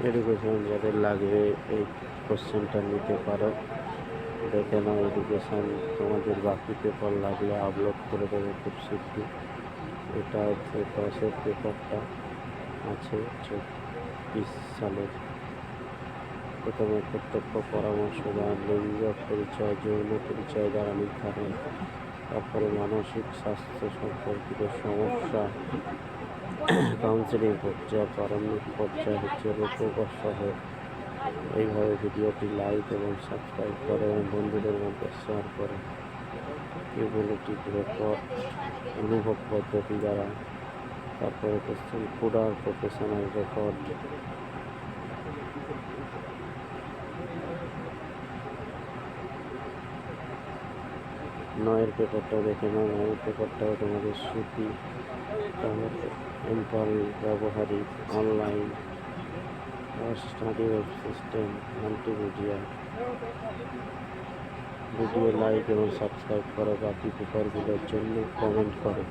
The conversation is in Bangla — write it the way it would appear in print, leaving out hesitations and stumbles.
এডুকেশন যাদের লাগবে এই কোশ্চেনটা নিতে পারো। দেখে নাও, এডুকেশন তোমাদের বাকি পেপার লাগলে আপলোড করে দেবে খুব শীঘ্রই। এটা হচ্ছে 10-এর পেপারটা আছে 24 সালের। প্রথমে প্রত্যক্ষ পরামর্শ দান, লিঙ্গ পরিচয়, যৌন পরিচয় দ্বারা নির্ধারণ, তারপরে মানসিক স্বাস্থ্য সম্পর্কিত সমস্যা, কাউন্সিলিং পর্যায়ে, প্রারম্ভিক পর্যায়ে হচ্ছে রূপক সহ। এইভাবে ভিডিওটি লাইক এবং সাবস্ক্রাইব করে এবং বন্ধুদের মধ্যে শেয়ার করে। কিউমুলেটিভ রেকর্ড, অনুভব পদ্ধতি দ্বারা, তারপরে কোশ্চেন কোডার, প্রফেশনাল রেকর্ড। 9-এর পেপারটা দেখে নাও। 9-এর পেপারটাও তোমাদের শ্রুতি, তারপরে এম্পাল, ব্যবহারিক, online, study web system, multimedia. Video like এবং সাবস্ক্রাইব করো, বাকি পেপারগুলোর জন্য কমেন্ট করো।